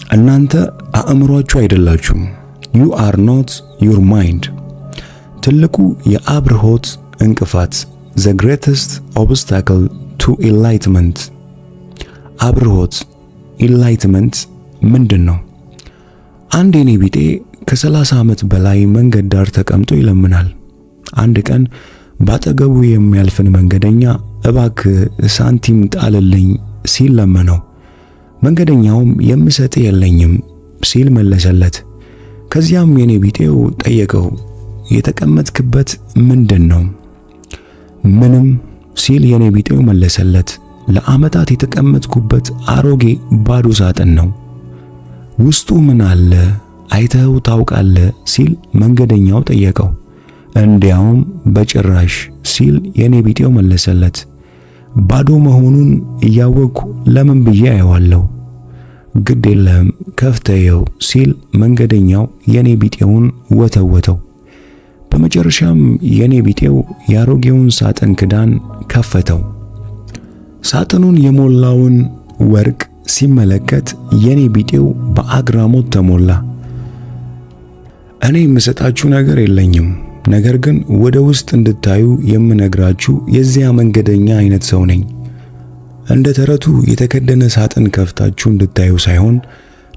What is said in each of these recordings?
እናንተ አእምሯችሁ አይደላችሁም። you are not your mind። ትልቁ የአብርሆት እንቅፋት the greatest obstacle to enlightenment። አብርሆት enlightenment ምንድን ነው? አንድ የኔ ቢጤ ከ30 ዓመት በላይ መንገድ ዳር ተቀምጦ ይለምናል። አንድ ቀን ባጠገቡ የሚያልፍን መንገደኛ እባክህ ሳንቲም ጣልልኝ ሲል ለመነው። መንገደኛውም የምሰጥ የለኝም ሲል መለሰለት። ከዚያም የኔ ቢጤው ጠየቀው፣ የተቀመጥክበት ምንድን ነው? ምንም ሲል የኔ ቢጤው መለሰለት። ለዓመታት የተቀመጥኩበት አሮጌ ባዶ ሳጥን ነው። ውስጡ ምን አለ አይተኸው ታውቃለህ? ሲል መንገደኛው ጠየቀው። እንዲያውም በጭራሽ ሲል የኔ ቢጤው መለሰለት። ባዶ መሆኑን እያወቅሁ ለምን ብዬ አየዋለሁ? ግድ የለም ከፍተየው ሲል መንገደኛው የኔ ቢጤውን ወተወተው። በመጨረሻም የኔ ቢጤው የአሮጌውን ሳጥን ክዳን ከፈተው። ሳጥኑን የሞላውን ወርቅ ሲመለከት የኔ ቢጤው በአግራሞት ተሞላ። እኔ የምሰጣችሁ ነገር የለኝም፣ ነገር ግን ወደ ውስጥ እንድታዩ የምነግራችሁ የዚያ መንገደኛ አይነት ሰው ነኝ። እንደ ተረቱ የተከደነ ሳጥን ከፍታችሁ እንድታዩ ሳይሆን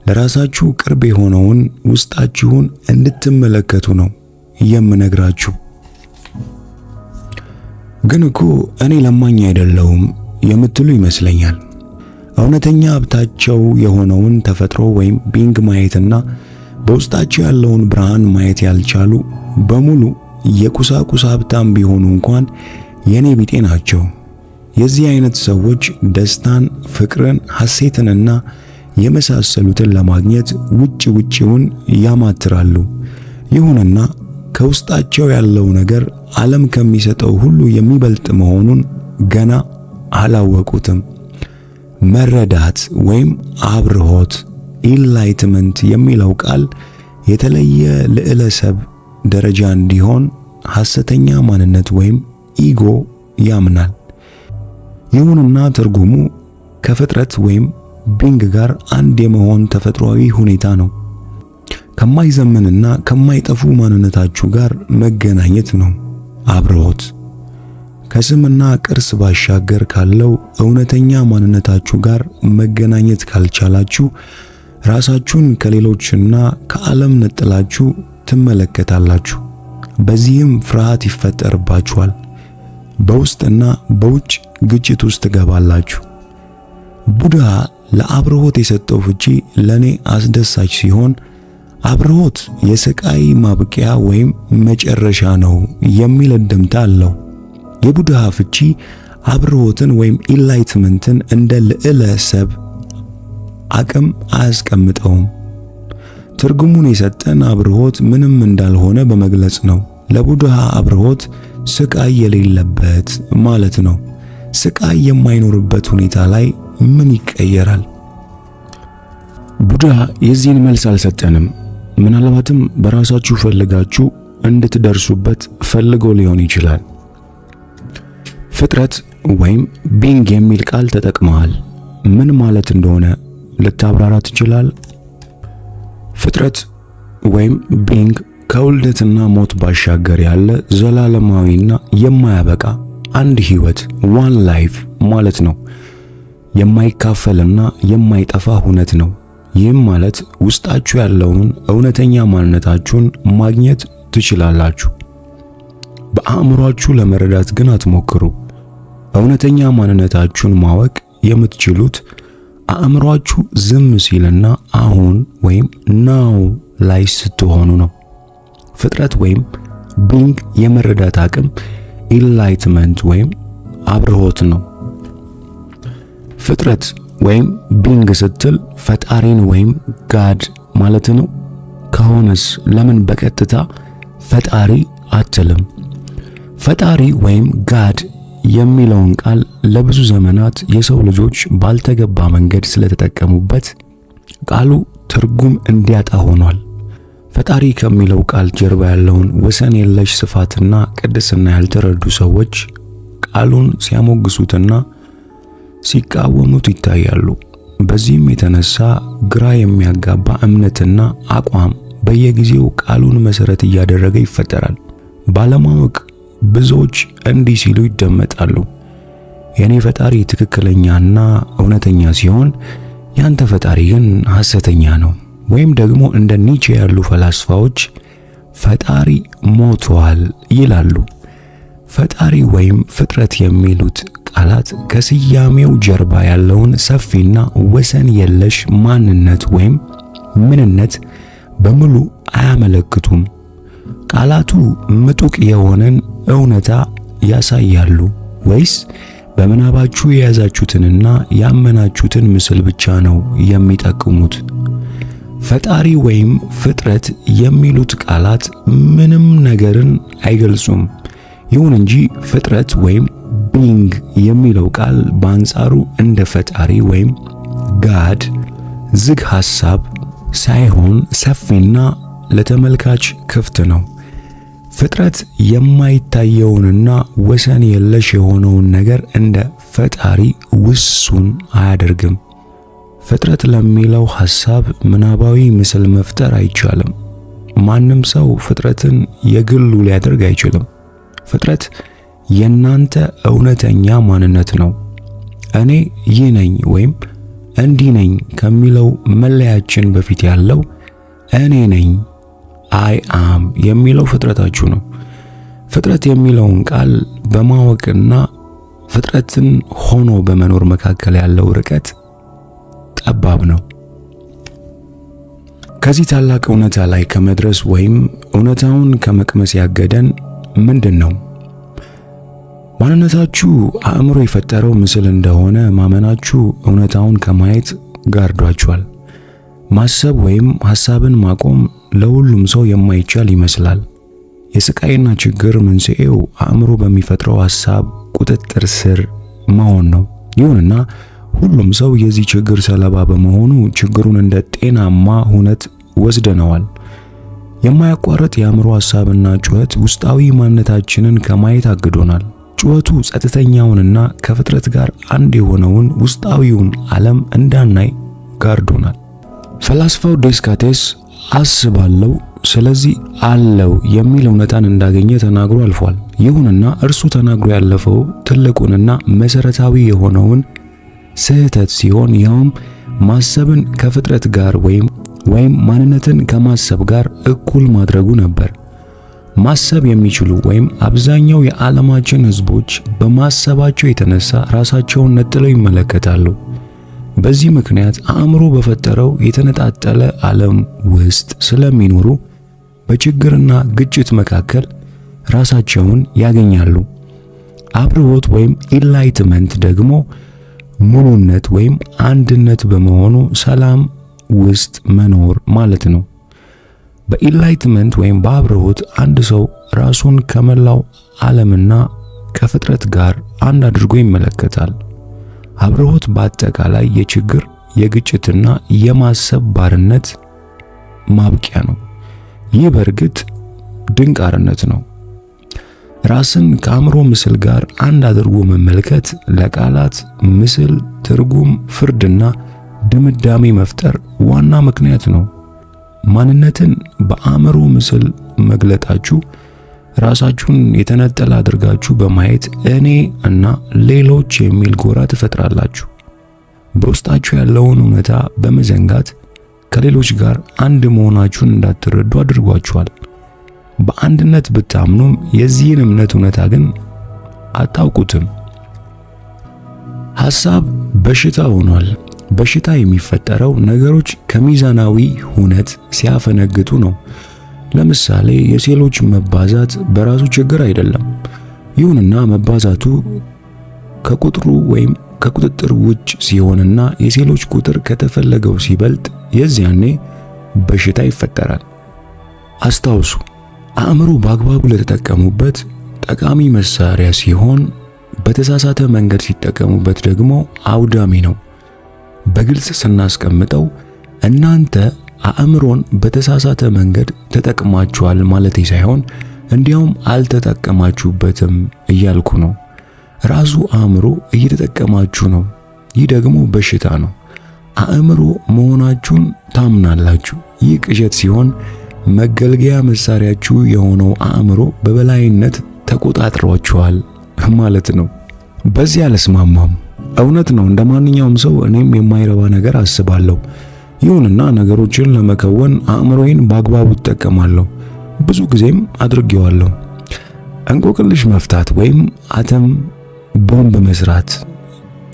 ለራሳችሁ ቅርብ የሆነውን ውስጣችሁን እንድትመለከቱ ነው የምነግራችሁ። ግን እኮ እኔ ለማኝ አይደለሁም የምትሉ ይመስለኛል። እውነተኛ ሀብታቸው የሆነውን ተፈጥሮ ወይም ቢንግ ማየትና በውስጣቸው ያለውን ብርሃን ማየት ያልቻሉ በሙሉ የቁሳቁስ ሀብታም ቢሆኑ እንኳን የኔ ቢጤ ናቸው። የዚህ አይነት ሰዎች ደስታን፣ ፍቅርን፣ ሐሴትንና የመሳሰሉትን ለማግኘት ውጪውን ያማትራሉ። ይሁንና ከውስጣቸው ያለው ነገር ዓለም ከሚሰጠው ሁሉ የሚበልጥ መሆኑን ገና አላወቁትም። መረዳት ወይም አብርሆት ኢንላይትመንት የሚለው ቃል የተለየ ልዕለሰብ ደረጃ እንዲሆን ሐሰተኛ ማንነት ወይም ኢጎ ያምናል። ይሁንና ትርጉሙ ከፍጥረት ወይም ቢንግ ጋር አንድ የመሆን ተፈጥሯዊ ሁኔታ ነው። ከማይዘምንና ከማይጠፉ ማንነታችሁ ጋር መገናኘት ነው አብርሆት። ከስምና ቅርስ ባሻገር ካለው እውነተኛ ማንነታችሁ ጋር መገናኘት ካልቻላችሁ ራሳችሁን ከሌሎችና ከዓለም ነጥላችሁ ትመለከታላችሁ። በዚህም ፍርሃት ይፈጠርባችኋል። በውስጥና በውጭ ግጭት ውስጥ ትገባላችሁ። ቡድሃ ለአብርሆት የሰጠው ፍቺ ለኔ አስደሳች ሲሆን አብርሆት የስቃይ ማብቂያ ወይም መጨረሻ ነው የሚል እንድምታ አለው። የቡድሃ ፍቺ አብርሆትን ወይም ኢንላይትመንትን እንደ ልዕለ ሰብ አቅም አያስቀምጠውም። ትርጉሙን የሰጠን አብርሆት ምንም እንዳልሆነ በመግለጽ ነው። ለቡድሃ አብርሆት ስቃይ የሌለበት ማለት ነው። ስቃይ የማይኖርበት ሁኔታ ላይ ምን ይቀየራል? ቡድሃ የዚህን መልስ አልሰጠንም። ምናልባትም በራሳችሁ ፈልጋችሁ እንድትደርሱበት ፈልጎ ሊሆን ይችላል። ፍጥረት ወይም ቢንግ የሚል ቃል ተጠቅመሃል። ምን ማለት እንደሆነ ልታብራራ ትችላል? ፍጥረት ወይም ቢንግ ከውልደትና ሞት ባሻገር ያለ ዘላለማዊና የማያበቃ አንድ ህይወት ዋን ላይፍ ማለት ነው። የማይካፈልና የማይጠፋ ሁነት ነው። ይህም ማለት ውስጣችሁ ያለውን እውነተኛ ማንነታችሁን ማግኘት ትችላላችሁ። በአእምሯችሁ ለመረዳት ግን አትሞክሩ። እውነተኛ ማንነታችሁን ማወቅ የምትችሉት አእምሯችሁ ዝም ሲልና አሁን ወይም ናው ላይ ስትሆኑ ነው። ፍጥረት ወይም ቢንግ የመረዳት አቅም ኢንላይትመንት ወይም አብርሆት ነው። ፍጥረት ወይም ቢንግ ስትል ፈጣሪን ወይም ጋድ ማለት ነው። ከሆነስ ለምን በቀጥታ ፈጣሪ አትልም? ፈጣሪ ወይም ጋድ የሚለውን ቃል ለብዙ ዘመናት የሰው ልጆች ባልተገባ መንገድ ስለተጠቀሙበት ቃሉ ትርጉም እንዲያጣ ሆኗል። ፈጣሪ ከሚለው ቃል ጀርባ ያለውን ወሰን የለሽ ስፋትና ቅድስና ያልተረዱ ሰዎች ቃሉን ሲያሞግሱትና ሲቃወሙት ይታያሉ። በዚህም የተነሳ ግራ የሚያጋባ እምነትና አቋም በየጊዜው ቃሉን መሰረት እያደረገ ይፈጠራል። ባለማወቅ ብዙዎች እንዲህ ሲሉ ይደመጣሉ። የኔ ፈጣሪ ትክክለኛና እውነተኛ ሲሆን ያንተ ፈጣሪ ግን ሐሰተኛ ነው። ወይም ደግሞ እንደ ኒቼ ያሉ ፈላስፋዎች ፈጣሪ ሞቷል ይላሉ። ፈጣሪ ወይም ፍጥረት የሚሉት ቃላት ከስያሜው ጀርባ ያለውን ሰፊና ወሰን የለሽ ማንነት ወይም ምንነት በሙሉ አያመለክቱም። ቃላቱ ምጡቅ የሆነን እውነታ ያሳያሉ ወይስ በምናባችሁ የያዛችሁትንና ያመናችሁትን ምስል ብቻ ነው የሚጠቁሙት? ፈጣሪ ወይም ፍጥረት የሚሉት ቃላት ምንም ነገርን አይገልጹም። ይሁን እንጂ ፍጥረት ወይም ቢንግ የሚለው ቃል በአንጻሩ እንደ ፈጣሪ ወይም ጋድ ዝግ ሐሳብ ሳይሆን ሰፊና ለተመልካች ክፍት ነው። ፍጥረት የማይታየውንና ወሰን የለሽ የሆነውን ነገር እንደ ፈጣሪ ውሱን አያደርግም። ፍጥረት ለሚለው ሐሳብ ምናባዊ ምስል መፍጠር አይቻልም። ማንም ሰው ፍጥረትን የግሉ ሊያደርግ አይችልም። ፍጥረት የናንተ እውነተኛ ማንነት ነው። እኔ ይህ ነኝ ወይም እንዲህ ነኝ ከሚለው መለያችን በፊት ያለው እኔ ነኝ አይ አም የሚለው ፍጥረታችሁ ነው። ፍጥረት የሚለውን ቃል በማወቅና ፍጥረትን ሆኖ በመኖር መካከል ያለው ርቀት ጠባብ ነው። ከዚህ ታላቅ እውነታ ላይ ከመድረስ ወይም እውነታውን ከመቅመስ ያገደን ምንድን ነው? ማንነታችሁ አእምሮ የፈጠረው ምስል እንደሆነ ማመናችሁ እውነታውን ከማየት ጋርዷችኋል። ማሰብ ወይም ሐሳብን ማቆም ለሁሉም ሰው የማይቻል ይመስላል። የስቃይና ችግር መንስኤው አእምሮ በሚፈጥረው ሐሳብ ቁጥጥር ስር መሆን ነው። ይሁንና ሁሉም ሰው የዚህ ችግር ሰለባ በመሆኑ ችግሩን እንደ ጤናማ ሁነት ወስደነዋል። የማያቋርጥ የአእምሮ ሐሳብና ጩኸት ውስጣዊ ማንነታችንን ከማየት አግዶናል። ጩኸቱ ጸጥተኛውንና ከፍጥረት ጋር አንድ የሆነውን ውስጣዊውን ዓለም እንዳናይ ጋርዶናል። ፈላስፋው ዴስካርቴስ አስባለሁ ስለዚህ አለው የሚል እውነታን እንዳገኘ ተናግሮ አልፏል። ይሁንና እርሱ ተናግሮ ያለፈው ትልቁንና መሰረታዊ የሆነውን ስህተት ሲሆን ያውም ማሰብን ከፍጥረት ጋር ወይም ማንነትን ከማሰብ ጋር እኩል ማድረጉ ነበር። ማሰብ የሚችሉ ወይም አብዛኛው የዓለማችን ሕዝቦች በማሰባቸው የተነሳ ራሳቸውን ነጥለው ይመለከታሉ። በዚህ ምክንያት አእምሮ በፈጠረው የተነጣጠለ ዓለም ውስጥ ስለሚኖሩ በችግርና ግጭት መካከል ራሳቸውን ያገኛሉ። አብርሆት ወይም ኢንላይትመንት ደግሞ ሙሉነት ወይም አንድነት በመሆኑ ሰላም ውስጥ መኖር ማለት ነው። በኢንላይትመንት ወይም በአብርሆት አንድ ሰው ራሱን ከመላው ዓለምና ከፍጥረት ጋር አንድ አድርጎ ይመለከታል። አብርሆት በአጠቃላይ የችግር የግጭትና የማሰብ ባርነት ማብቂያ ነው። ይህ በእርግጥ ድንቅ አርነት ነው። ራስን ከአእምሮ ምስል ጋር አንድ አድርጎ መመልከት ለቃላት ምስል ትርጉም፣ ፍርድና ድምዳሜ መፍጠር ዋና ምክንያት ነው። ማንነትን በአእምሮ ምስል መግለጣችሁ ራሳችሁን የተነጠለ አድርጋችሁ በማየት እኔ እና ሌሎች የሚል ጎራ ትፈጥራላችሁ። በውስጣችሁ ያለውን እውነታ በመዘንጋት ከሌሎች ጋር አንድ መሆናችሁን እንዳትረዱ አድርጓችኋል። በአንድነት ብታምኑም የዚህን እምነት እውነታ ግን አታውቁትም። ሐሳብ በሽታ ሆኗል። በሽታ የሚፈጠረው ነገሮች ከሚዛናዊ ሁነት ሲያፈነግጡ ነው። ለምሳሌ የሴሎች መባዛት በራሱ ችግር አይደለም። ይሁንና መባዛቱ ከቁጥሩ ወይም ከቁጥጥር ውጭ ሲሆንና የሴሎች ቁጥር ከተፈለገው ሲበልጥ የዚያኔ በሽታ ይፈጠራል። አስታውሱ፣ አእምሮ በአግባቡ ለተጠቀሙበት ጠቃሚ መሳሪያ ሲሆን፣ በተሳሳተ መንገድ ሲጠቀሙበት ደግሞ አውዳሚ ነው። በግልጽ ስናስቀምጠው እናንተ አእምሮን በተሳሳተ መንገድ ተጠቅማችኋል ማለቴ ሳይሆን እንዲያውም አልተጠቀማችሁበትም እያልኩ ነው። ራሱ አእምሮ እየተጠቀማችሁ ነው። ይህ ደግሞ በሽታ ነው። አእምሮ መሆናችሁን ታምናላችሁ። ይህ ቅዠት ሲሆን መገልገያ መሳሪያችሁ የሆነው አእምሮ በበላይነት ተቆጣጥሯችኋል ማለት ነው። በዚህ አልስማማም። እውነት ነው፣ እንደማንኛውም ሰው እኔም የማይረባ ነገር አስባለሁ። ይሁንና ነገሮችን ለመከወን አእምሮዬን በአግባቡ እጠቀማለሁ። ብዙ ጊዜም አድርጌዋለሁ። እንቆቅልሽ መፍታት ወይም አተም ቦምብ መስራት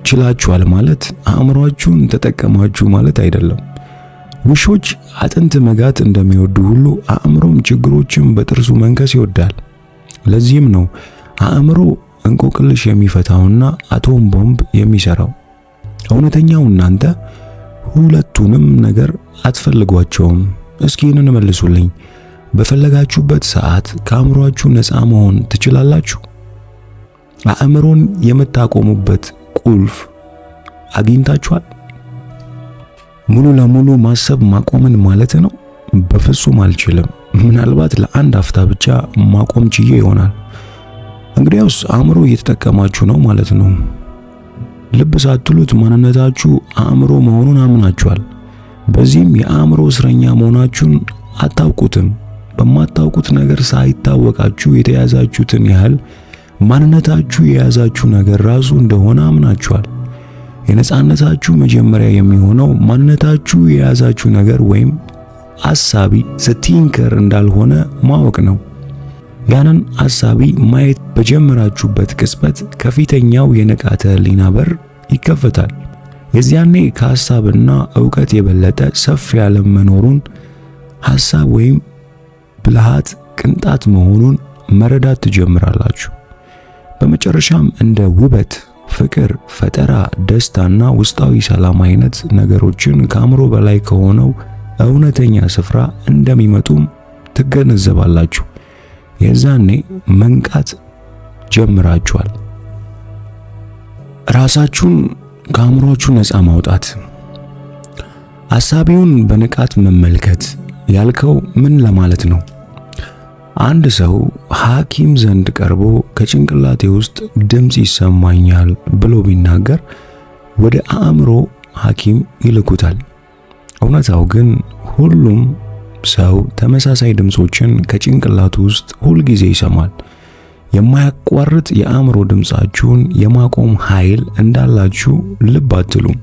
ችላችኋል ማለት አእምሮአችሁን ተጠቀማችሁ ማለት አይደለም። ውሾች አጥንት መጋት እንደሚወዱ ሁሉ አእምሮም ችግሮችን በጥርሱ መንከስ ይወዳል። ለዚህም ነው አእምሮ እንቆቅልሽ የሚፈታውና አቶም ቦምብ የሚሰራው። እውነተኛው እናንተ ሁለቱንም ነገር አትፈልጓቸውም። እስኪ ይህንን መልሱልኝ። በፈለጋችሁበት ሰዓት ከአእምሮአችሁ ነፃ መሆን ትችላላችሁ? አእምሮን የምታቆሙበት ቁልፍ አግኝታችኋል? ሙሉ ለሙሉ ማሰብ ማቆምን ማለት ነው? በፍጹም አልችልም። ምናልባት ለአንድ አፍታ ብቻ ማቆም ችዬ ይሆናል። እንግዲያውስ አእምሮ እየተጠቀማችሁ ነው ማለት ነው። ልብ ሳትሉት ማንነታችሁ አእምሮ መሆኑን አምናችኋል። በዚህም የአእምሮ እስረኛ መሆናችሁን አታውቁትም። በማታውቁት ነገር ሳይታወቃችሁ የተያዛችሁትን ያህል ማንነታችሁ የያዛችሁ ነገር ራሱ እንደሆነ አምናችኋል። የነጻነታችሁ መጀመሪያ የሚሆነው ማንነታችሁ የያዛችሁ ነገር ወይም አሳቢ ቲንከር እንዳልሆነ ማወቅ ነው። ያንን አሳቢ ማየት በጀመራችሁበት ቅጽበት ከፊተኛው የንቃተ ህሊና በር ይከፈታል። የዚያኔ ከሐሳብና ዕውቀት የበለጠ ሰፊ ዓለም መኖሩን፣ ሐሳብ ወይም ብልሃት ቅንጣት መሆኑን መረዳት ትጀምራላችሁ። በመጨረሻም እንደ ውበት፣ ፍቅር፣ ፈጠራ፣ ደስታና ውስጣዊ ሰላም አይነት ነገሮችን ከአእምሮ በላይ ከሆነው እውነተኛ ስፍራ እንደሚመጡም ትገነዘባላችሁ። የዛኔ መንቃት ጀምራችኋል። ራሳችሁን ከአእምሮአችሁ ነፃ ማውጣት። አሳቢውን በንቃት መመልከት ያልከው ምን ለማለት ነው? አንድ ሰው ሐኪም ዘንድ ቀርቦ ከጭንቅላቴ ውስጥ ድምጽ ይሰማኛል ብሎ ቢናገር ወደ አእምሮ ሐኪም ይልኩታል። እውነታው ግን ሁሉም ሰው ተመሳሳይ ድምጾችን ከጭንቅላቱ ውስጥ ሁል ጊዜ ይሰማል። የማያቋርጥ የአእምሮ ድምጻችሁን የማቆም ኃይል እንዳላችሁ ልብ አትሉም።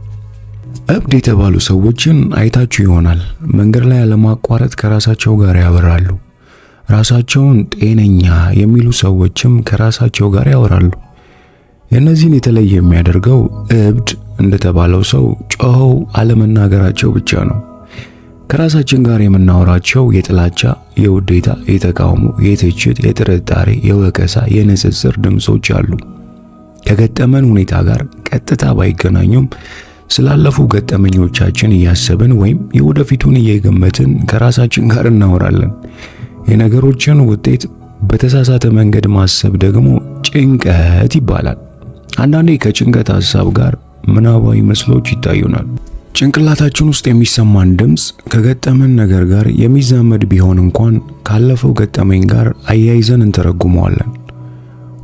እብድ የተባሉ ሰዎችን አይታችሁ ይሆናል። መንገድ ላይ ያለማቋረጥ ከራሳቸው ጋር ያወራሉ። ራሳቸውን ጤነኛ የሚሉ ሰዎችም ከራሳቸው ጋር ያወራሉ። የእነዚህን የተለየ የሚያደርገው እብድ እንደተባለው ሰው ጮኸው አለመናገራቸው ብቻ ነው። ከራሳችን ጋር የምናወራቸው የጥላቻ፣ የውዴታ፣ የተቃውሞ፣ የትችት፣ የጥርጣሬ፣ የወቀሳ፣ የንጽጽር ድምጾች አሉ። ከገጠመን ሁኔታ ጋር ቀጥታ ባይገናኙም ስላለፉ ገጠመኞቻችን እያሰብን ወይም የወደፊቱን እየገመትን ከራሳችን ጋር እናወራለን። የነገሮችን ውጤት በተሳሳተ መንገድ ማሰብ ደግሞ ጭንቀት ይባላል። አንዳንዴ ከጭንቀት ሐሳብ ጋር ምናባዊ ምስሎች ይታዩናል። ጭንቅላታችን ውስጥ የሚሰማን ድምጽ ከገጠመን ነገር ጋር የሚዛመድ ቢሆን እንኳን ካለፈው ገጠመኝ ጋር አያይዘን እንተረጉመዋለን።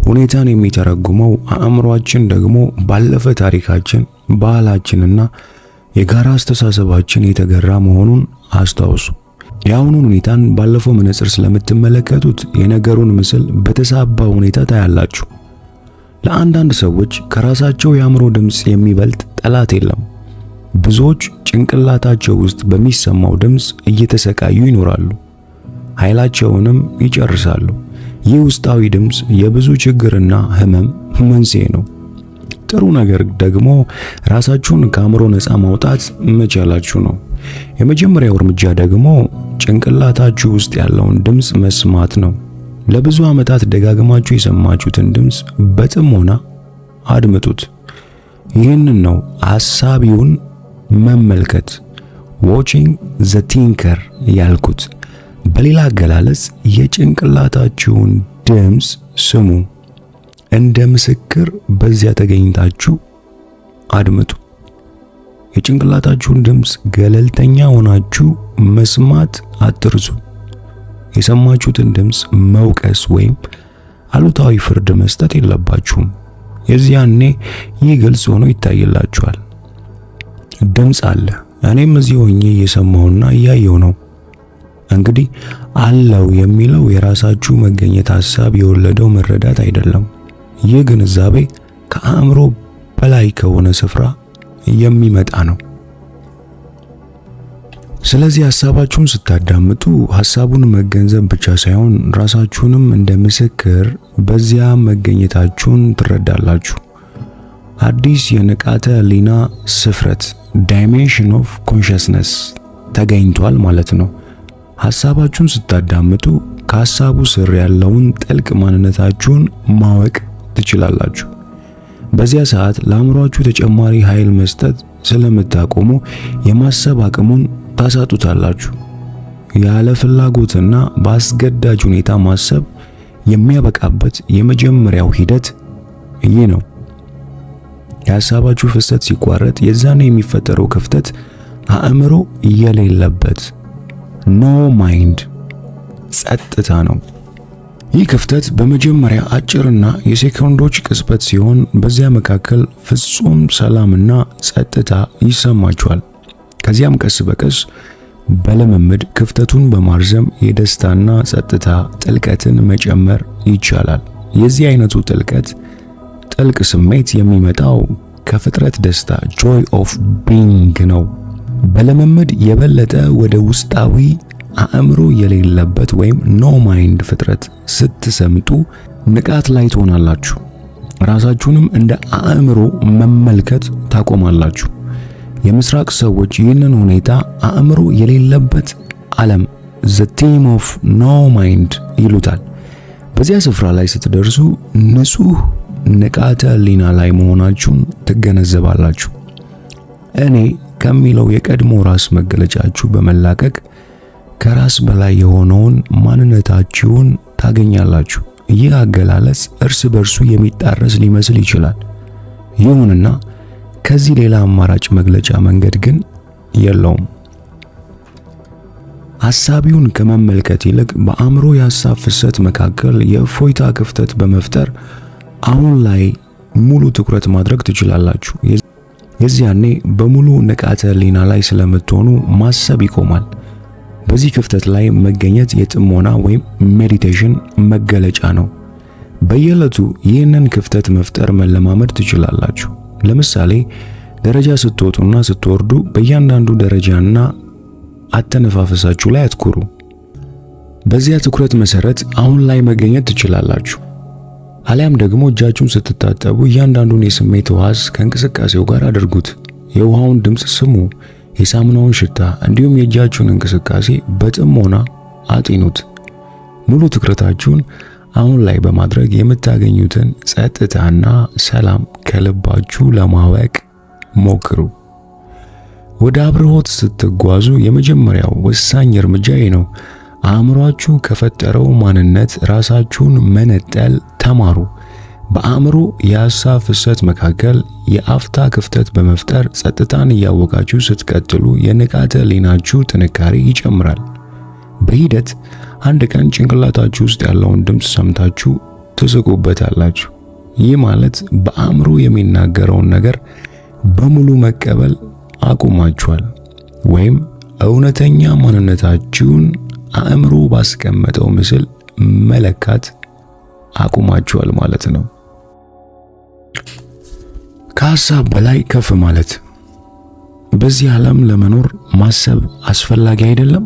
ሁኔታን የሚተረጉመው አእምሮአችን ደግሞ ባለፈ ታሪካችን፣ ባህላችንና የጋራ አስተሳሰባችን የተገራ መሆኑን አስታውሱ። የአሁኑን ሁኔታን ባለፈው መነጽር ስለምትመለከቱት የነገሩን ምስል በተሳባ ሁኔታ ታያላችሁ። ለአንዳንድ ሰዎች ከራሳቸው የአእምሮ ድምጽ የሚበልጥ ጠላት የለም። ብዙዎች ጭንቅላታቸው ውስጥ በሚሰማው ድምጽ እየተሰቃዩ ይኖራሉ፣ ኃይላቸውንም ይጨርሳሉ። ይህ ውስጣዊ ድምጽ የብዙ ችግርና ህመም መንስኤ ነው። ጥሩ ነገር ደግሞ ራሳችሁን ከአእምሮ ነፃ ማውጣት መቻላችሁ ነው። የመጀመሪያው እርምጃ ደግሞ ጭንቅላታችሁ ውስጥ ያለውን ድምጽ መስማት ነው። ለብዙ ዓመታት ደጋግማችሁ የሰማችሁትን ድምጽ በጥሞና አድምጡት። ይህንን ነው አሳቢውን መመልከት watching the thinker ያልኩት። በሌላ አገላለጽ የጭንቅላታችሁን ድምጽ ስሙ። እንደ ምስክር በዚያ ተገኝታችሁ አድምጡ። የጭንቅላታችሁን ድምጽ ገለልተኛ ሆናችሁ መስማት አትርሱ። የሰማችሁትን ድምጽ መውቀስ ወይም አሉታዊ ፍርድ መስጠት የለባችሁም። የዚያኔ ይህ ግልጽ ሆኖ ይታይላችኋል። ድምፅ አለ። እኔም እዚህ ሆኜ እየሰማሁና እያየሁ ነው። እንግዲህ አለው የሚለው የራሳችሁ መገኘት ሐሳብ የወለደው መረዳት አይደለም። ይህ ግንዛቤ ከአእምሮ በላይ ከሆነ ስፍራ የሚመጣ ነው። ስለዚህ ሐሳባችሁን ስታዳምጡ ሐሳቡን መገንዘብ ብቻ ሳይሆን ራሳችሁንም እንደ ምስክር በዚያ መገኘታችሁን ትረዳላችሁ። አዲስ የንቃተ ህሊና ስፍረት ዳይሜንሽን ኦፍ ኮንሽስነስ ተገኝቷል ማለት ነው። ሐሳባችሁን ስታዳምጡ ከሐሳቡ ስር ያለውን ጥልቅ ማንነታችሁን ማወቅ ትችላላችሁ። በዚያ ሰዓት ለአእምሯችሁ ተጨማሪ ኃይል መስጠት ስለምታቆሙ የማሰብ አቅሙን ታሳጡታላችሁ። ያለ ፍላጎትና በአስገዳጅ ሁኔታ ማሰብ የሚያበቃበት የመጀመሪያው ሂደት ይህ ነው። የሐሳባችሁ ፍሰት ሲቋረጥ የዛኔ የሚፈጠረው ክፍተት አእምሮ የሌለበት ኖ ማይንድ ጸጥታ ነው። ይህ ክፍተት በመጀመሪያ አጭርና የሴኮንዶች ቅጽበት ሲሆን በዚያ መካከል ፍጹም ሰላምና ጸጥታ ይሰማችኋል። ከዚያም ቀስ በቀስ በልምምድ ክፍተቱን በማርዘም የደስታና ጸጥታ ጥልቀትን መጨመር ይቻላል። የዚህ አይነቱ ጥልቅ ስሜት የሚመጣው ከፍጥረት ደስታ joy of being ነው። በልምምድ የበለጠ ወደ ውስጣዊ አእምሮ የሌለበት ወይም ኖ ማይንድ ፍጥረት ስትሰምጡ ንቃት ላይ ትሆናላችሁ። ራሳችሁንም እንደ አእምሮ መመልከት ታቆማላችሁ። የምስራቅ ሰዎች ይህንን ሁኔታ አእምሮ የሌለበት ዓለም the theme of no mind ይሉታል። በዚያ ስፍራ ላይ ስትደርሱ ንጹህ ንቃተ ህሊና ላይ መሆናችሁን ትገነዘባላችሁ። እኔ ከሚለው የቀድሞ ራስ መገለጫችሁ በመላቀቅ ከራስ በላይ የሆነውን ማንነታችሁን ታገኛላችሁ። ይህ አገላለጽ እርስ በርሱ የሚጣረስ ሊመስል ይችላል። ይሁንና ከዚህ ሌላ አማራጭ መግለጫ መንገድ ግን የለውም። ሐሳቢውን ከመመልከት ይልቅ በአእምሮ የሐሳብ ፍሰት መካከል የእፎይታ ክፍተት በመፍጠር አሁን ላይ ሙሉ ትኩረት ማድረግ ትችላላችሁ። የዚያኔ በሙሉ ንቃተ ህሊና ላይ ስለምትሆኑ ማሰብ ይቆማል። በዚህ ክፍተት ላይ መገኘት የጥሞና ወይም ሜዲቴሽን መገለጫ ነው። በየዕለቱ ይህንን ክፍተት መፍጠር መለማመድ ትችላላችሁ። ለምሳሌ ደረጃ ስትወጡና ስትወርዱ በእያንዳንዱ ደረጃና አተነፋፈሳችሁ ላይ አትኩሩ። በዚያ ትኩረት መሰረት አሁን ላይ መገኘት ትችላላችሁ። አሊያም ደግሞ እጃችሁን ስትታጠቡ እያንዳንዱን የስሜት ሕዋስ ከእንቅስቃሴው ጋር አድርጉት። የውሃውን ድምፅ ስሙ፣ የሳሙናውን ሽታ እንዲሁም የእጃችሁን እንቅስቃሴ በጥሞና አጢኑት። ሙሉ ትኩረታችሁን አሁን ላይ በማድረግ የምታገኙትን ጸጥታና ሰላም ከልባችሁ ለማወቅ ሞክሩ። ወደ አብርሆት ስትጓዙ የመጀመሪያው ወሳኝ እርምጃ ነው። አእምሯችሁ ከፈጠረው ማንነት ራሳችሁን መነጠል ተማሩ። በአእምሮ የሐሳብ ፍሰት መካከል የአፍታ ክፍተት በመፍጠር ጸጥታን እያወቃችሁ ስትቀጥሉ የንቃተ ህሊናችሁ ጥንካሬ ይጨምራል። በሂደት አንድ ቀን ጭንቅላታችሁ ውስጥ ያለውን ድምፅ ሰምታችሁ ትስቁበታላችሁ። ይህ ማለት በአእምሮ የሚናገረውን ነገር በሙሉ መቀበል አቁማችኋል፣ ወይም እውነተኛ ማንነታችሁን አእምሮ ባስቀመጠው ምስል መለካት አቁማችኋል ማለት ነው። ከሐሳብ በላይ ከፍ ማለት። በዚህ ዓለም ለመኖር ማሰብ አስፈላጊ አይደለም?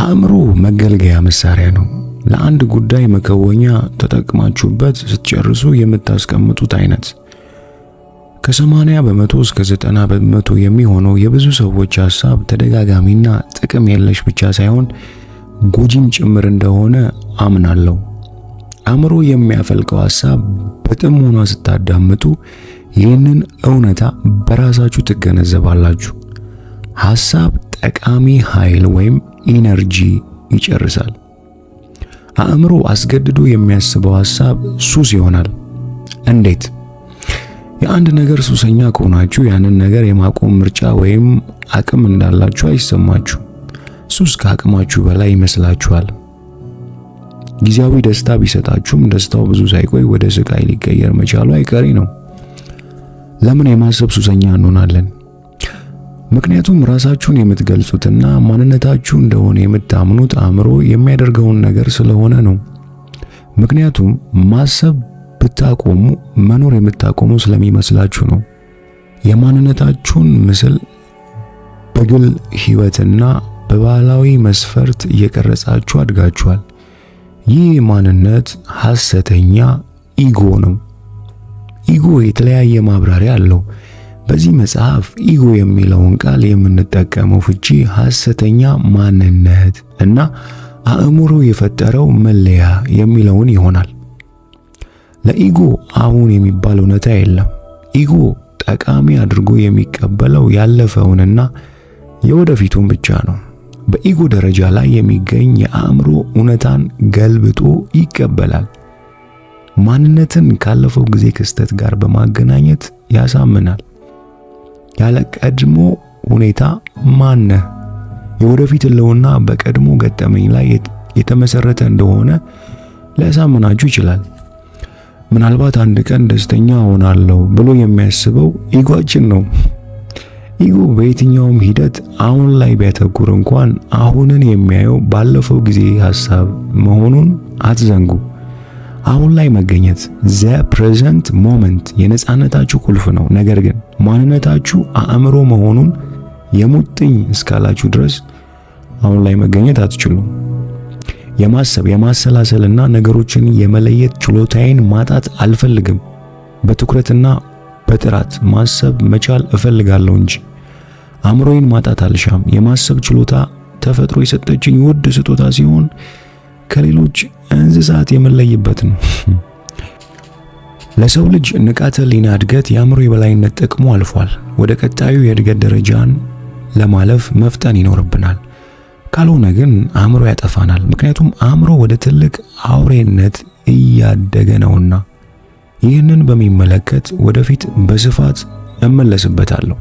አእምሮ መገልገያ መሳሪያ ነው። ለአንድ ጉዳይ መከወኛ ተጠቅማችሁበት ስትጨርሱ የምታስቀምጡት አይነት። ከ80 በመቶ እስከ 90 በመቶ የሚሆነው የብዙ ሰዎች ሐሳብ ተደጋጋሚና ጥቅም የለሽ ብቻ ሳይሆን ጎጂም ጭምር እንደሆነ አምናለሁ። አእምሮ የሚያፈልቀው ሐሳብ በጥሞና ስታዳምጡ ይህንን እውነታ በራሳችሁ ትገነዘባላችሁ። ሐሳብ ጠቃሚ ኃይል ወይም ኢነርጂ ይጨርሳል። አእምሮ አስገድዶ የሚያስበው ሐሳብ ሱስ ይሆናል። እንዴት? የአንድ ነገር ሱሰኛ ከሆናችሁ ያንን ነገር የማቆም ምርጫ ወይም አቅም እንዳላችሁ አይሰማችሁ። ሱስ ከአቅማችሁ በላይ ይመስላችኋል። ጊዜያዊ ደስታ ቢሰጣችሁም ደስታው ብዙ ሳይቆይ ወደ ስቃይ ሊቀየር መቻሉ አይቀሬ ነው። ለምን የማሰብ ሱሰኛ እንሆናለን? ምክንያቱም ራሳችሁን የምትገልጹትና ማንነታችሁ እንደሆነ የምታምኑት አእምሮ የሚያደርገውን ነገር ስለሆነ ነው። ምክንያቱም ማሰብ ብታቆሙ መኖር የምታቆሙ ስለሚመስላችሁ ነው። የማንነታችሁን ምስል በግል ሕይወትና በባህላዊ መስፈርት እየቀረጻችሁ አድጋችኋል። ይህ ማንነት ሐሰተኛ ኢጎ ነው። ኢጎ የተለያየ ማብራሪያ አለው። በዚህ መጽሐፍ ኢጎ የሚለውን ቃል የምንጠቀመው ፍቺ ሐሰተኛ ማንነት እና አእምሮ የፈጠረው መለያ የሚለውን ይሆናል። ለኢጎ አሁን የሚባል እውነታ የለም። ኢጎ ጠቃሚ አድርጎ የሚቀበለው ያለፈውንና የወደፊቱን ብቻ ነው። በኢጎ ደረጃ ላይ የሚገኝ የአእምሮ እውነታን ገልብጦ ይቀበላል። ማንነትን ካለፈው ጊዜ ክስተት ጋር በማገናኘት ያሳምናል። ያለ ቀድሞ ሁኔታ ማነህ? የወደፊት ህልውና በቀድሞ ገጠመኝ ላይ የተመሰረተ እንደሆነ ሊያሳምናችሁ ይችላል። ምናልባት አንድ ቀን ደስተኛ ሆናለሁ ብሎ የሚያስበው ኢጎአችን ነው። ኢጎ በየትኛውም ሂደት አሁን ላይ ቢያተኩር እንኳን አሁንን የሚያየው ባለፈው ጊዜ ሐሳብ መሆኑን አትዘንጉ። አሁን ላይ መገኘት ዘ ፕሬዘንት ሞመንት የነጻነታችሁ ቁልፍ ነው። ነገር ግን ማንነታችሁ አእምሮ መሆኑን የሙጥኝ እስካላችሁ ድረስ አሁን ላይ መገኘት አትችሉም። የማሰብ የማሰላሰልና ነገሮችን የመለየት ችሎታዬን ማጣት አልፈልግም። በትኩረትና በጥራት ማሰብ መቻል እፈልጋለሁ እንጂ አእምሮዬን ማጣት አልሻም። የማሰብ ችሎታ ተፈጥሮ የሰጠችኝ ውድ ስጦታ ሲሆን ከሌሎች እንስሳት የምለይበት ነው። ለሰው ልጅ ንቃተ ህሊና እድገት የአእምሮ የበላይነት ጥቅሙ አልፏል። ወደ ቀጣዩ የእድገት ደረጃን ለማለፍ መፍጠን ይኖርብናል። ካልሆነ ግን አእምሮ ያጠፋናል። ምክንያቱም አእምሮ ወደ ትልቅ አውሬነት እያደገ ነውና። ይህንን በሚመለከት ወደፊት በስፋት እመለስበታለሁ።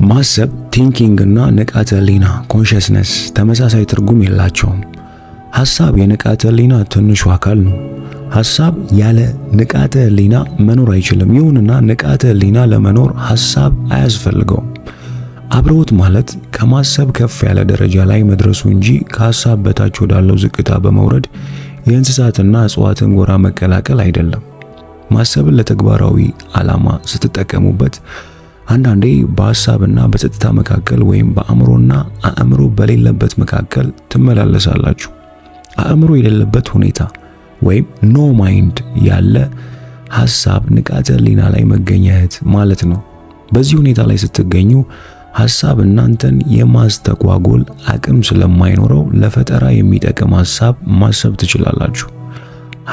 ማሰብ ቲንኪንግ እና ንቃተ ህሊና ኮንሽስነስ ተመሳሳይ ትርጉም የላቸውም። ሐሳብ የንቃተ ህሊና ትንሹ አካል ነው። ሐሳብ ያለ ንቃተ ህሊና መኖር አይችልም። ይሁንና ንቃተ ህሊና ለመኖር ሐሳብ አያስፈልገውም። አብሮት ማለት ከማሰብ ከፍ ያለ ደረጃ ላይ መድረሱ እንጂ ከሐሳብ በታች ወዳለው ዝቅታ በመውረድ የእንስሳትና እጽዋትን ጎራ መቀላቀል አይደለም። ማሰብን ለተግባራዊ ዓላማ ስትጠቀሙበት አንዳንዴ በሐሳብና በጸጥታ መካከል ወይም በአእምሮና አእምሮ በሌለበት መካከል ትመላለሳላችሁ። አእምሮ የሌለበት ሁኔታ ወይም ኖ ማይንድ ያለ ሐሳብ ንቃተ ህሊና ላይ መገኘት ማለት ነው። በዚህ ሁኔታ ላይ ስትገኙ ሐሳብ እናንተን የማስተጓጎል አቅም ስለማይኖረው ለፈጠራ የሚጠቅም ሐሳብ ማሰብ ትችላላችሁ።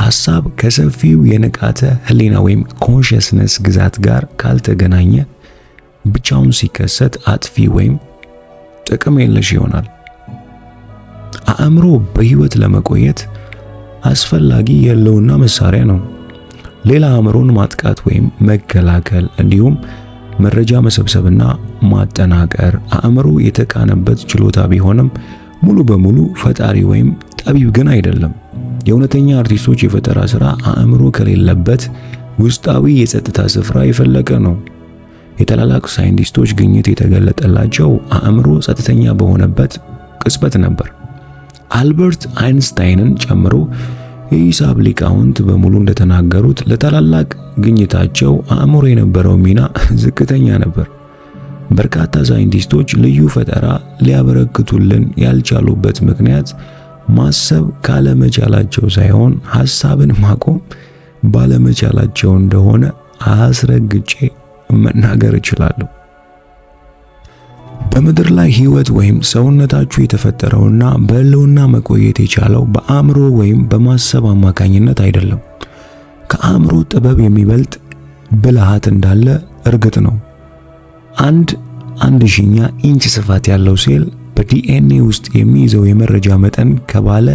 ሐሳብ ከሰፊው የንቃተ ህሊና ወይም ኮንሽስነስ ግዛት ጋር ካልተገናኘ ብቻውን ሲከሰት አጥፊ ወይም ጥቅም የለሽ ይሆናል። አእምሮ በህይወት ለመቆየት አስፈላጊ የህልውና መሳሪያ ነው። ሌላ አእምሮን ማጥቃት ወይም መከላከል እንዲሁም መረጃ መሰብሰብና ማጠናቀር አእምሮ የተካነበት ችሎታ ቢሆንም ሙሉ በሙሉ ፈጣሪ ወይም ጠቢብ ግን አይደለም። የእውነተኛ አርቲስቶች የፈጠራ ሥራ አእምሮ ከሌለበት ውስጣዊ የጸጥታ ስፍራ የፈለቀ ነው። የታላላቅ ሳይንቲስቶች ግኝት የተገለጠላቸው አእምሮ ጸጥተኛ በሆነበት ቅጽበት ነበር። አልበርት አይንስታይንን ጨምሮ የሂሳብ ሊቃውንት በሙሉ እንደተናገሩት ለታላላቅ ግኝታቸው አእምሮ የነበረው ሚና ዝቅተኛ ነበር። በርካታ ሳይንቲስቶች ልዩ ፈጠራ ሊያበረክቱልን ያልቻሉበት ምክንያት ማሰብ ካለመቻላቸው ሳይሆን ሐሳብን ማቆም ባለመቻላቸው እንደሆነ አስረግጬ መናገር እችላለሁ። በምድር ላይ ህይወት ወይም ሰውነታችሁ የተፈጠረውና በህልውና መቆየት የቻለው በአእምሮ ወይም በማሰብ አማካኝነት አይደለም። ከአእምሮ ጥበብ የሚበልጥ ብልሃት እንዳለ እርግጥ ነው። አንድ ሺኛ ኢንች ስፋት ያለው ሴል በዲኤንኤ ውስጥ የሚይዘው የመረጃ መጠን ከባለ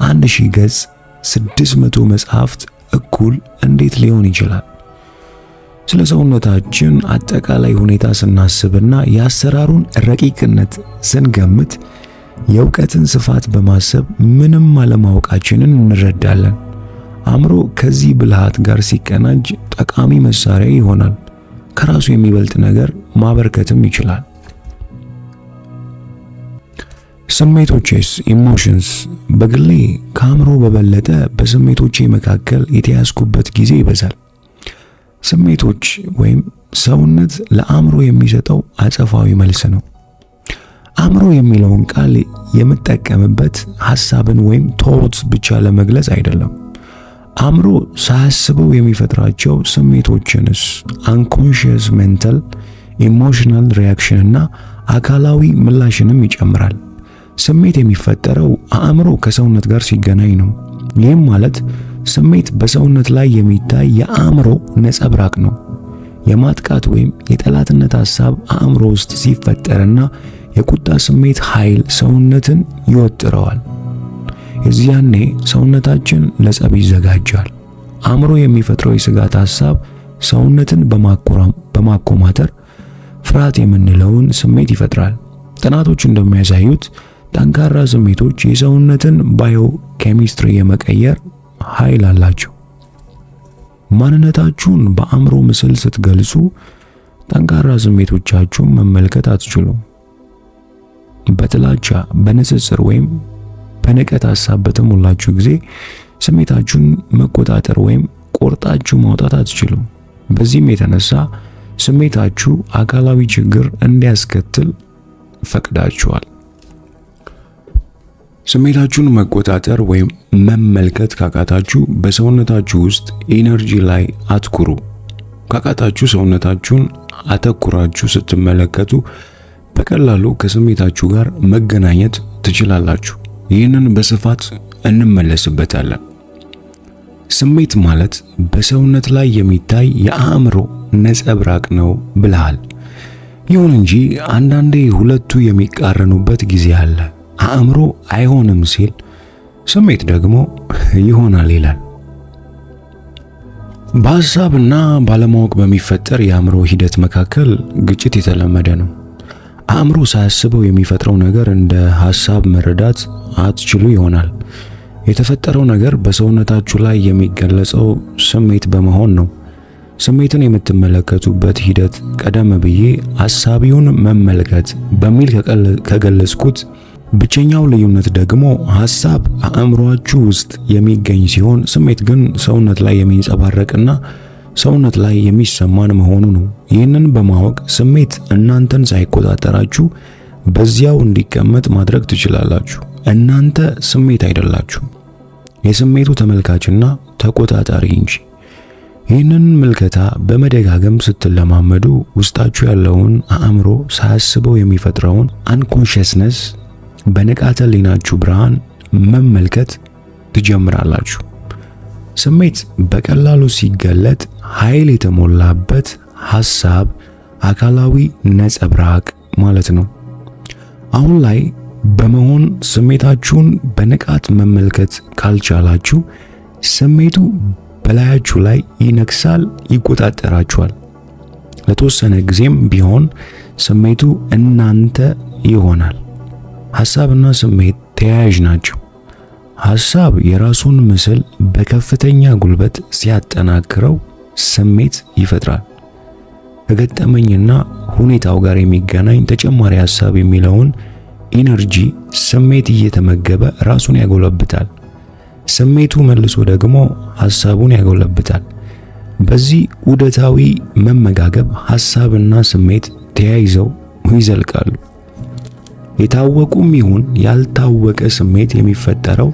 1000 ገጽ 600 መጽሐፍት እኩል እንዴት ሊሆን ይችላል? ስለ ሰውነታችን አጠቃላይ ሁኔታ ስናስብና የአሰራሩን ረቂቅነት ስንገምት የእውቀትን ስፋት በማሰብ ምንም አለማወቃችንን እንረዳለን። አእምሮ ከዚህ ብልሃት ጋር ሲቀናጅ ጠቃሚ መሳሪያ ይሆናል። ከራሱ የሚበልጥ ነገር ማበርከትም ይችላል። ስሜቶችስ ኢሞሽንስ በግሌ ከአእምሮ በበለጠ በስሜቶቼ መካከል የተያዝኩበት ጊዜ ይበዛል። ስሜቶች ወይም ሰውነት ለአእምሮ የሚሰጠው አጸፋዊ መልስ ነው። አእምሮ የሚለውን ቃል የምጠቀምበት ሐሳብን ወይም ቶትስ ብቻ ለመግለጽ አይደለም። አእምሮ ሳያስበው የሚፈጥራቸው ስሜቶችንስ አንኮንሺየስ ሜንታል ኢሞሽናል ሪያክሽን እና አካላዊ ምላሽንም ይጨምራል። ስሜት የሚፈጠረው አእምሮ ከሰውነት ጋር ሲገናኝ ነው። ይህም ማለት ስሜት በሰውነት ላይ የሚታይ የአእምሮ ነጸብራቅ ነው። የማጥቃት ወይም የጠላትነት ሐሳብ አእምሮ ውስጥ ሲፈጠርና የቁጣ ስሜት ኃይል ሰውነትን ይወጥረዋል። የዚያኔ ሰውነታችን ለጸብ ይዘጋጃል። አእምሮ የሚፈጥረው የስጋት ሐሳብ ሰውነትን በማኮማተር ፍርሃት የምንለውን ስሜት ይፈጥራል። ጥናቶች እንደሚያሳዩት ጠንካራ ስሜቶች የሰውነትን ባዮ ኬሚስትሪ የመቀየር ኃይል አላቸው። ማንነታችሁን በአእምሮ ምስል ስትገልጹ ጠንካራ ስሜቶቻችሁን መመልከት አትችሉም። በጥላቻ፣ በንጽጽር ወይም በንቀት ሐሳብ በተሞላችሁ ጊዜ ስሜታችሁን መቆጣጠር ወይም ቆርጣችሁ ማውጣት አትችሉም። በዚህም የተነሳ ስሜታችሁ አካላዊ ችግር እንዲያስከትል ፈቅዳችኋል። ስሜታችሁን መቆጣጠር ወይም መመልከት ካቃታችሁ በሰውነታችሁ ውስጥ ኢነርጂ ላይ አትኩሩ። ካቃታችሁ ሰውነታችሁን አተኩራችሁ ስትመለከቱ በቀላሉ ከስሜታችሁ ጋር መገናኘት ትችላላችሁ። ይህንን በስፋት እንመለስበታለን። ስሜት ማለት በሰውነት ላይ የሚታይ የአእምሮ ነጸብራቅ ነው ብለሃል። ይሁን እንጂ አንዳንዴ ሁለቱ የሚቃረኑበት ጊዜ አለ። አእምሮ አይሆንም ሲል ስሜት ደግሞ ይሆናል ይላል። በሐሳብና ባለማወቅ በሚፈጠር የአእምሮ ሂደት መካከል ግጭት የተለመደ ነው። አእምሮ ሳያስበው የሚፈጥረው ነገር እንደ ሐሳብ መረዳት አትችሉ ይሆናል። የተፈጠረው ነገር በሰውነታችሁ ላይ የሚገለጸው ስሜት በመሆን ነው። ስሜትን የምትመለከቱበት ሂደት ቀደም ብዬ ሐሳቢውን መመልከት በሚል ከገለጽኩት ብቸኛው ልዩነት ደግሞ ሐሳብ አእምሮአችሁ ውስጥ የሚገኝ ሲሆን ስሜት ግን ሰውነት ላይ የሚንጸባረቅና ሰውነት ላይ የሚሰማን መሆኑ ነው። ይህንን በማወቅ ስሜት እናንተን ሳይቆጣጠራችሁ በዚያው እንዲቀመጥ ማድረግ ትችላላችሁ። እናንተ ስሜት አይደላችሁ፣ የስሜቱ ተመልካችና ተቆጣጣሪ እንጂ። ይህንን ምልከታ በመደጋገም ስትለማመዱ ውስጣችሁ ያለውን አእምሮ ሳያስበው የሚፈጥረውን አንኮንሺየስነስ በንቃተ ህሊናችሁ ብርሃን መመልከት ትጀምራላችሁ። ስሜት በቀላሉ ሲገለጥ ኃይል የተሞላበት ሐሳብ፣ አካላዊ ነጸብራቅ ማለት ነው። አሁን ላይ በመሆን ስሜታችሁን በንቃት መመልከት ካልቻላችሁ ስሜቱ በላያችሁ ላይ ይነክሳል፣ ይቆጣጠራችኋል። ለተወሰነ ጊዜም ቢሆን ስሜቱ እናንተ ይሆናል። ሐሳብና ስሜት ተያያዥ ናቸው። ሐሳብ የራሱን ምስል በከፍተኛ ጉልበት ሲያጠናክረው ስሜት ይፈጥራል። ከገጠመኝና ሁኔታው ጋር የሚገናኝ ተጨማሪ ሐሳብ የሚለውን ኢነርጂ ስሜት እየተመገበ ራሱን ያጎለብታል። ስሜቱ መልሶ ደግሞ ሐሳቡን ያጎለብታል። በዚህ ዑደታዊ መመጋገብ ሐሳብና ስሜት ተያይዘው ይዘልቃሉ። የታወቁም ይሁን ያልታወቀ ስሜት የሚፈጠረው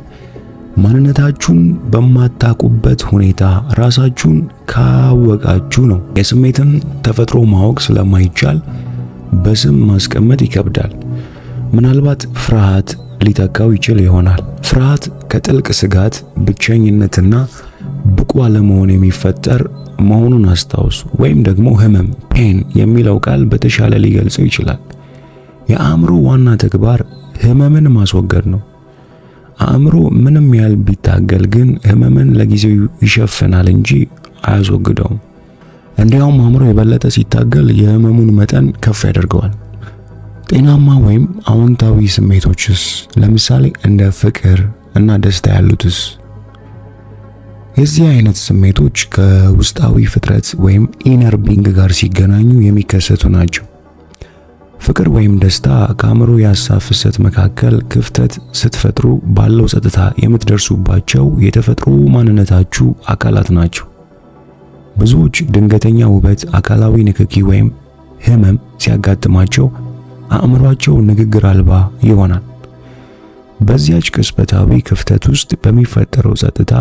ማንነታችሁን በማታውቁበት ሁኔታ ራሳችሁን ካወቃችሁ ነው። የስሜትን ተፈጥሮ ማወቅ ስለማይቻል በስም ማስቀመጥ ይከብዳል። ምናልባት ፍርሃት ሊተካው ይችል ይሆናል። ፍርሃት ከጥልቅ ስጋት፣ ብቸኝነትና ብቁ አለመሆን የሚፈጠር መሆኑን አስታውሱ። ወይም ደግሞ ህመም ፔን የሚለው ቃል በተሻለ ሊገልጸው ይችላል። የአእምሮ ዋና ተግባር ህመምን ማስወገድ ነው። አእምሮ ምንም ያህል ቢታገል ግን ህመምን ለጊዜው ይሸፍናል እንጂ አያስወግደውም። እንዲያውም አእምሮ የበለጠ ሲታገል የህመሙን መጠን ከፍ ያደርገዋል። ጤናማ ወይም አዎንታዊ ስሜቶችስ ለምሳሌ እንደ ፍቅር እና ደስታ ያሉትስ? የዚህ አይነት ስሜቶች ከውስጣዊ ፍጥረት ወይም ኢነር ቢንግ ጋር ሲገናኙ የሚከሰቱ ናቸው። ፍቅር ወይም ደስታ ከአእምሮ የሀሳብ ፍሰት መካከል ክፍተት ስትፈጥሩ ባለው ጸጥታ የምትደርሱባቸው የተፈጥሮ ማንነታችሁ አካላት ናቸው። ብዙዎች ድንገተኛ ውበት፣ አካላዊ ንክኪ ወይም ህመም ሲያጋጥማቸው አእምሯቸው ንግግር አልባ ይሆናል። በዚያች ቅጽበታዊ ክፍተት ውስጥ በሚፈጠረው ጸጥታ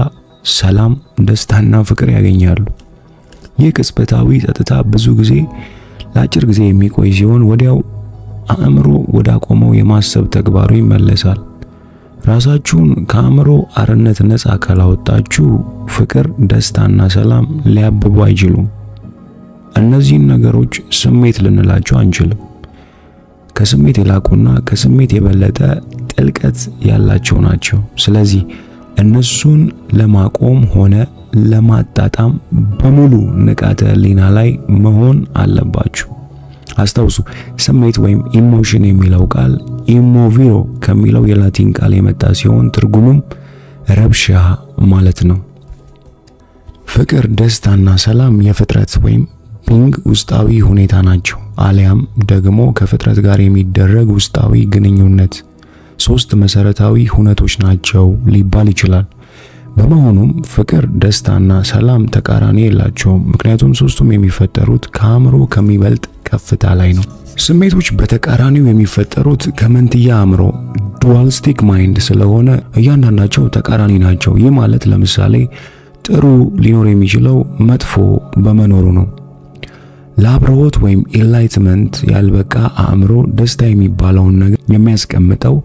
ሰላም፣ ደስታና ፍቅር ያገኛሉ። ይህ ቅጽበታዊ ጸጥታ ብዙ ጊዜ ለአጭር ጊዜ የሚቆይ ሲሆን ወዲያው አእምሮ ወዳቆመው የማሰብ ተግባሩ ይመለሳል። ራሳችሁን ከአእምሮ አርነት ነፃ ካላወጣችሁ ፍቅር፣ ደስታና ሰላም ሊያብቡ አይችሉም። እነዚህን ነገሮች ስሜት ልንላቸው አንችልም። ከስሜት የላቁና ከስሜት የበለጠ ጥልቀት ያላቸው ናቸው። ስለዚህ እነሱን ለማቆም ሆነ ለማጣጣም በሙሉ ንቃተ ህሊና ላይ መሆን አለባችሁ። አስታውሱ፣ ስሜት ወይም ኢሞሽን የሚለው ቃል ኢሞቪሮ ከሚለው የላቲን ቃል የመጣ ሲሆን ትርጉሙም ረብሻ ማለት ነው። ፍቅር፣ ደስታና ሰላም የፍጥረት ወይም ቢንግ ውስጣዊ ሁኔታ ናቸው፣ አሊያም ደግሞ ከፍጥረት ጋር የሚደረግ ውስጣዊ ግንኙነት ሶስት መሰረታዊ ሁነቶች ናቸው ሊባል ይችላል። በመሆኑም ፍቅር፣ ደስታና ሰላም ተቃራኒ የላቸውም፣ ምክንያቱም ሶስቱም የሚፈጠሩት ከአእምሮ ከሚበልጥ ከፍታ ላይ ነው። ስሜቶች በተቃራኒው የሚፈጠሩት ከመንትያ አእምሮ ዱዋልስቲክ ማይንድ ስለሆነ እያንዳንዳቸው ተቃራኒ ናቸው። ይህ ማለት ለምሳሌ ጥሩ ሊኖር የሚችለው መጥፎ በመኖሩ ነው። ለአብርሆት ወይም ኢንላይትመንት ያልበቃ አእምሮ ደስታ የሚባለውን ነገር የሚያስቀምጠው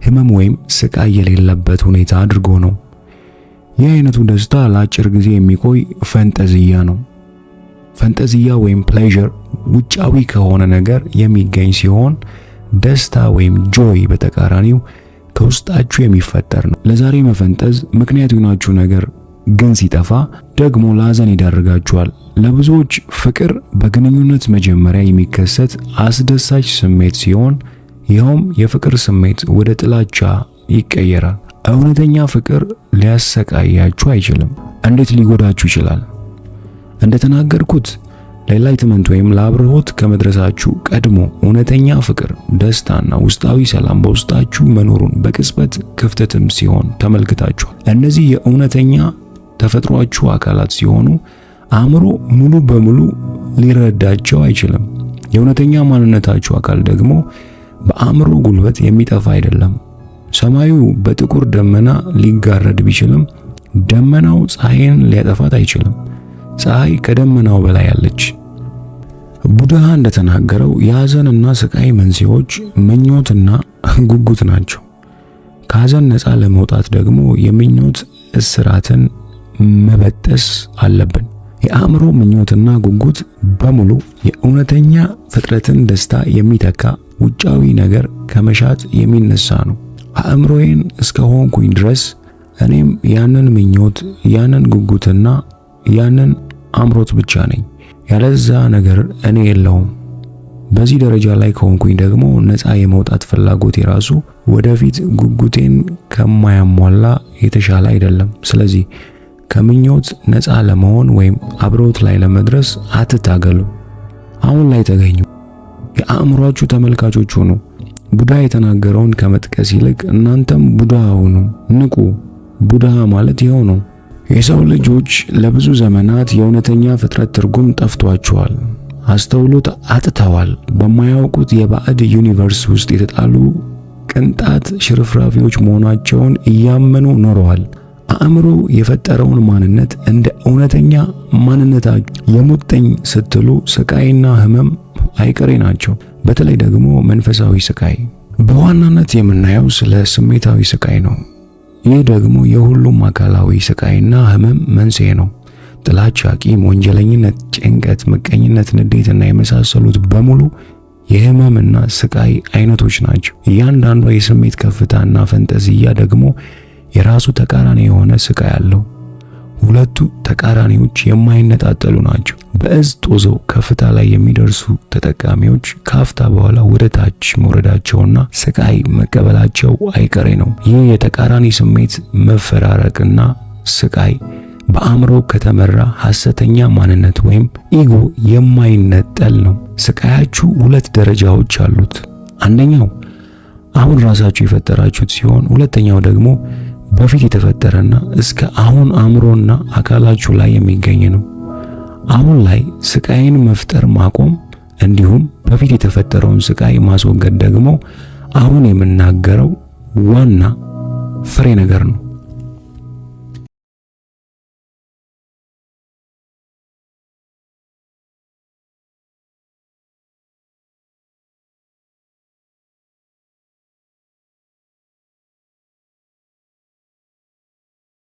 ህመም ወይም ስቃይ የሌለበት ሁኔታ አድርጎ ነው። ይህ አይነቱ ደስታ ለአጭር ጊዜ የሚቆይ ፈንጠዝያ ነው። ፈንጠዝያ ወይም ፕሌዠር ውጫዊ ከሆነ ነገር የሚገኝ ሲሆን ደስታ ወይም ጆይ በተቃራኒው ከውስጣችሁ የሚፈጠር ነው። ለዛሬ መፈንጠዝ ምክንያት የሆናችሁ ነገር ግን ሲጠፋ ደግሞ ለሐዘን ይዳርጋችኋል። ለብዙዎች ፍቅር በግንኙነት መጀመሪያ የሚከሰት አስደሳች ስሜት ሲሆን ይኸውም የፍቅር ስሜት ወደ ጥላቻ ይቀየራል። እውነተኛ ፍቅር ሊያሰቃያችሁ አይችልም። እንዴት ሊጎዳችሁ ይችላል? እንደተናገርኩት ለኢንላይትመንት ወይም ለአብርሆት ከመድረሳችሁ ቀድሞ እውነተኛ ፍቅር፣ ደስታና ውስጣዊ ሰላም በውስጣችሁ መኖሩን በቅጽበት ክፍተትም ሲሆን ተመልክታችኋል። እነዚህ የእውነተኛ ተፈጥሯችሁ አካላት ሲሆኑ አእምሮ ሙሉ በሙሉ ሊረዳቸው አይችልም። የእውነተኛ ማንነታችሁ አካል ደግሞ በአእምሮ ጉልበት የሚጠፋ አይደለም። ሰማዩ በጥቁር ደመና ሊጋረድ ቢችልም ደመናው ፀሐይን ሊያጠፋት አይችልም። ፀሐይ ከደመናው በላይ አለች። ቡድሃ እንደተናገረው የሐዘንና ስቃይ መንስኤዎች ምኞትና ጉጉት ናቸው። ከሐዘን ነፃ ለመውጣት ደግሞ የምኞት እስራትን መበጠስ አለብን። የአእምሮ ምኞትና ጉጉት በሙሉ የእውነተኛ ፍጥረትን ደስታ የሚተካ ውጫዊ ነገር ከመሻት የሚነሳ ነው። አእምሮዬን እስከሆንኩኝ ድረስ እኔም ያንን ምኞት፣ ያንን ጉጉትና ያንን አምሮት ብቻ ነኝ። ያለዛ ነገር እኔ የለውም። በዚህ ደረጃ ላይ ከሆንኩኝ ደግሞ ነፃ የመውጣት ፍላጎት የራሱ ወደፊት ጉጉቴን ከማያሟላ የተሻለ አይደለም። ስለዚህ ከምኞት ነፃ ለመሆን ወይም አብሮት ላይ ለመድረስ አትታገሉ። አሁን ላይ ተገኙ። የአእምሯችሁ ተመልካቾች ሁኑ። ቡድሃ የተናገረውን ከመጥቀስ ይልቅ እናንተም ቡድሃ ሁኑ፣ ንቁ። ቡድሃ ማለት ይኸው ነው። የሰው ልጆች ለብዙ ዘመናት የእውነተኛ ፍጥረት ትርጉም ጠፍቷቸዋል። አስተውሎት አጥተዋል። በማያውቁት የባዕድ ዩኒቨርስ ውስጥ የተጣሉ ቅንጣት ሽርፍራፊዎች መሆናቸውን እያመኑ ኖረዋል። አእምሮ የፈጠረውን ማንነት እንደ እውነተኛ ማንነታችሁ የሙጥኝ ስትሉ ስቃይና ህመም አይቀሬ ናቸው። በተለይ ደግሞ መንፈሳዊ ስቃይ። በዋናነት የምናየው ስለ ስሜታዊ ስቃይ ነው። ይህ ደግሞ የሁሉም አካላዊ ስቃይና ህመም መንስኤ ነው። ጥላቻ፣ ቂም፣ ወንጀለኝነት፣ ጭንቀት፣ ምቀኝነት፣ ንዴትና የመሳሰሉት በሙሉ የህመምና ስቃይ አይነቶች ናቸው። እያንዳንዷ የስሜት ከፍታና ፈንጠዝያ ደግሞ የራሱ ተቃራኒ የሆነ ስቃይ አለው። ሁለቱ ተቃራኒዎች የማይነጣጠሉ ናቸው። በእዝ ጦዘው ከፍታ ላይ የሚደርሱ ተጠቃሚዎች ካፍታ በኋላ ወደ ታች መውረዳቸውና ስቃይ መቀበላቸው አይቀሬ ነው። ይህ የተቃራኒ ስሜት መፈራረቅና ስቃይ በአእምሮ ከተመራ ሐሰተኛ ማንነት ወይም ኢጎ የማይነጠል ነው። ስቃያችሁ 2 ደረጃዎች አሉት። አንደኛው አሁን ራሳችሁ የፈጠራችሁት ሲሆን ሁለተኛው ደግሞ በፊት የተፈጠረና እስከ አሁን አእምሮና አካላችሁ ላይ የሚገኝ ነው። አሁን ላይ ስቃይን መፍጠር ማቆም እንዲሁም በፊት የተፈጠረውን ስቃይ ማስወገድ ደግሞ አሁን የምናገረው ዋና ፍሬ ነገር ነው።